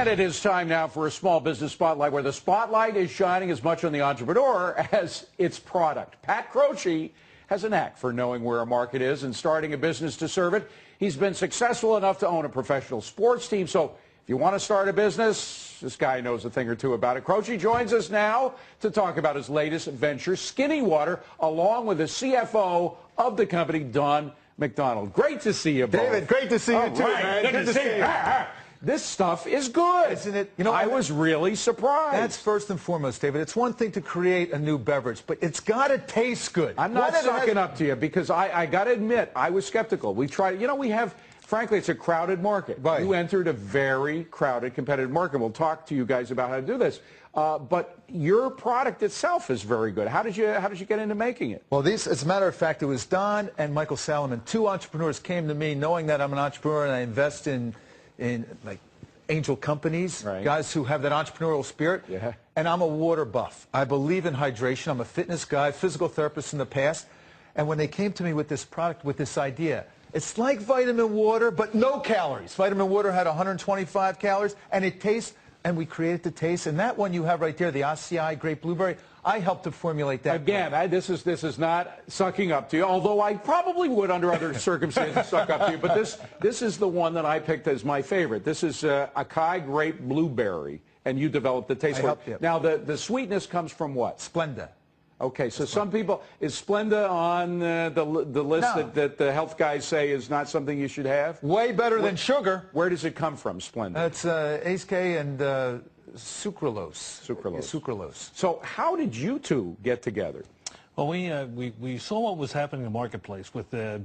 And it is time now for a small business spotlight where the spotlight is shining as much on the entrepreneur as its product. Pat Croce has a knack for knowing where a market is and starting a business to serve it. He's been successful enough to own a professional sports team. So if you want to start a business, this guy knows a thing or two about it. Croce joins us now to talk about his latest venture, Skinny Water, along with the CFO of the company, McDonald. Great to see you both. David, great to see you too, man. Good to see you. This stuff is good. Isn't it? You know, I was really surprised. That's first and foremost, David. It's one thing to create a new beverage, but it's got to taste good. I'm not sucking up to you because I got to admit, I was skeptical. We tried, you know, we have, frankly, it's a crowded market. Right. You entered a very crowded, competitive market. We'll talk to you guys about how to do this. But your product itself is very good. How did you get into making it? Well, as a matter of fact, it was Don and Michael Salomon, two entrepreneurs, came to me knowing that I'm an entrepreneur and I invest in like angel companies, right, guys who have that entrepreneurial spirit. Yeah. And I'm a water buff. I believe in hydration. I'm a fitness guy, physical therapist in the past. And when they came to me with this product, with this idea, it's like vitamin water, but no calories. Vitamin water had 125 calories, and it tastes, and we created the taste. And that one you have right there, the ACI Grape Blueberry, I helped to formulate that. Again, this is not sucking up to you, although I probably would under other circumstances suck up to you. But this is the one that I picked as my favorite. This is Acai Grape Blueberry, and you developed the taste for it. Now, the sweetness comes from what? Splenda. Okay, so some people, is Splenda on the list that the health guys say is not something you should have? Way better than sugar. Where does it come from, Splenda? It's ACE and sucralose. Sucralose. So how did you two get together? Well, we saw what was happening in the marketplace with the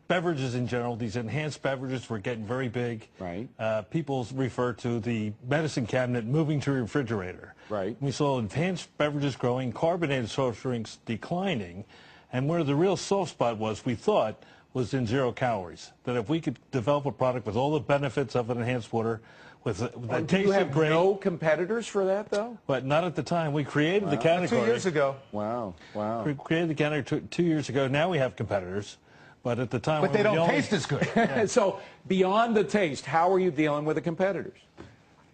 beverages in general. These enhanced beverages were getting very big. Right. People refer to the medicine cabinet moving to a refrigerator. Right. We saw enhanced beverages growing, carbonated soft drinks declining, and where the real soft spot was, we thought, was in 0 calories. That if we could develop a product with all the benefits of an enhanced water, with that do you have no competitors for that, though? But not at the time. We created the category. 2 years ago. Wow, wow. We created the category 2 years ago. Now we have competitors. But at the time, but they don't taste as good. Yeah. So beyond the taste, how are you dealing with the competitors?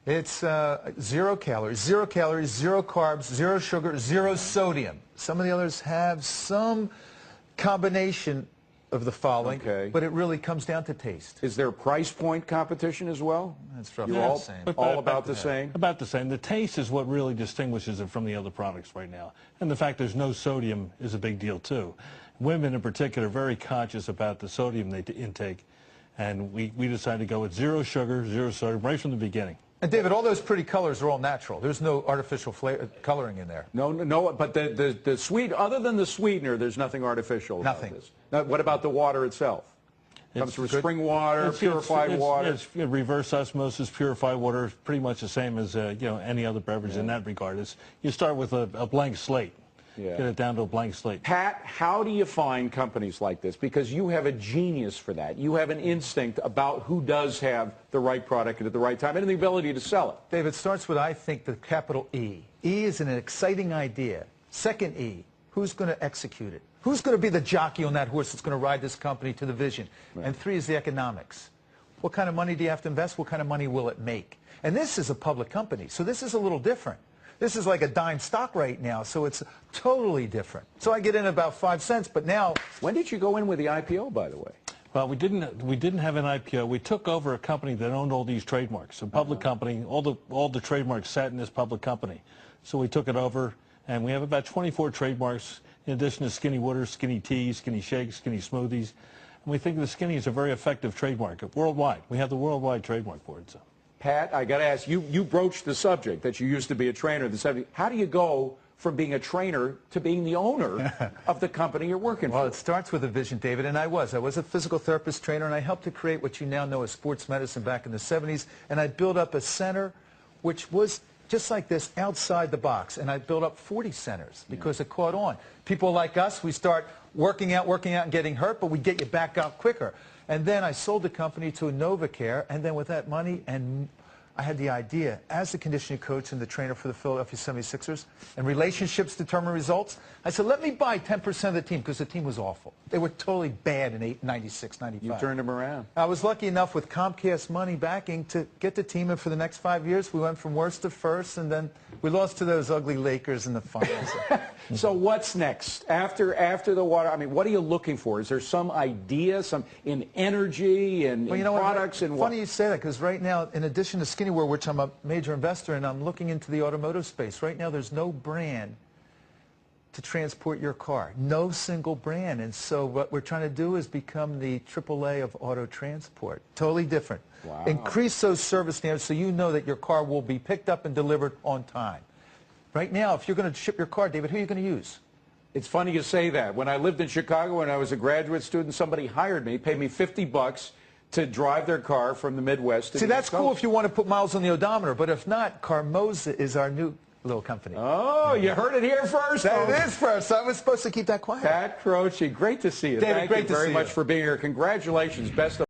It's 0 calories, 0 carbs, 0 sugar, 0 sodium. Some of the others have some combination of the following, but it really comes down to taste. Is there price point competition as well? That's roughly You're the same. all about the same? About the same. The taste is what really distinguishes it from the other products right now. And the fact there's no sodium is a big deal, too. Women in particular are very conscious about the sodium they intake, and we decided to go with 0 sugar, 0 sodium right from the beginning. And David, all those pretty colors are all natural. There's no artificial coloring in there. No, but the sweet, other than the sweetener, there's nothing artificial about this. Now, what about the water itself? It comes from spring water, purified water? It's reverse osmosis, purified water, pretty much the same as any other beverage in that regard. You start with a blank slate. Get it down to a blank slate. Pat, how do you find companies like this? Because you have a genius for that. You have an instinct about who does have the right product at the right time and the ability to sell it. David, it starts with, I think, the capital E. E is an exciting idea. Second E, who's going to execute it? Who's going to be the jockey on that horse that's going to ride this company to the vision? Right. And 3 is the economics. What kind of money do you have to invest? What kind of money will it make? And this is a public company, so this is a little different. This is like a dime stock right now, so it's totally different. So I get in about 5 cents, but now... When did you go in with the IPO, by the way? Well, we didn't have an IPO. We took over a company that owned all these trademarks. A public company, all the trademarks sat in this public company. So we took it over, and we have about 24 trademarks, in addition to Skinny Water, Skinny Teas, Skinny Shakes, Skinny Smoothies. And we think the Skinny is a very effective trademark worldwide. We have the worldwide trademark for it. So. Pat, I got to ask, you broached the subject that you used to be a trainer. How do you go from being a trainer to being the owner of the company you're working for? Well, it starts with a vision, David, and I was a physical therapist trainer, and I helped to create what you now know as sports medicine back in the 70s, and I built up a center which was just like this outside the box, and I built up 40 centers because it caught on. People like us, we start working out and getting hurt, but we get you back out quicker. And then I sold the company to NovaCare, and then with that money and I had the idea, as the conditioning coach and the trainer for the Philadelphia 76ers, and relationships determine results, I said, let me buy 10% of the team, because the team was awful. They were totally bad in 96, 95. You turned them around. I was lucky enough with Comcast money backing to get the team, and for the next 5 years, we went from worst to first, and then we lost to those ugly Lakers in the finals. So what's next? After the water, I mean, what are you looking for? Is there some idea, some in energy and Well, you in know products what? and Funny what? you say that, because right now, in addition to Skinnywear, which I'm a major investor in, I'm looking into the automotive space. Right now, there's no brand to transport your car. No single brand. And so what we're trying to do is become the AAA of auto transport. Totally different. Wow. Increase those service standards so you know that your car will be picked up and delivered on time. Right now, if you're going to ship your car, David, who are you going to use? It's funny you say that. When I lived in Chicago and I was a graduate student, somebody hired me, paid me $50 to drive their car from the Midwest to See, the that's East cool Coast. if you want to put miles on the odometer, but if not, Carmoza is our new little company. Oh, you heard it here first. That folks. is first. I was supposed to keep that quiet. Pat Croce, great to see you. David, Thank great you to very see much you. for being here. Congratulations. Best of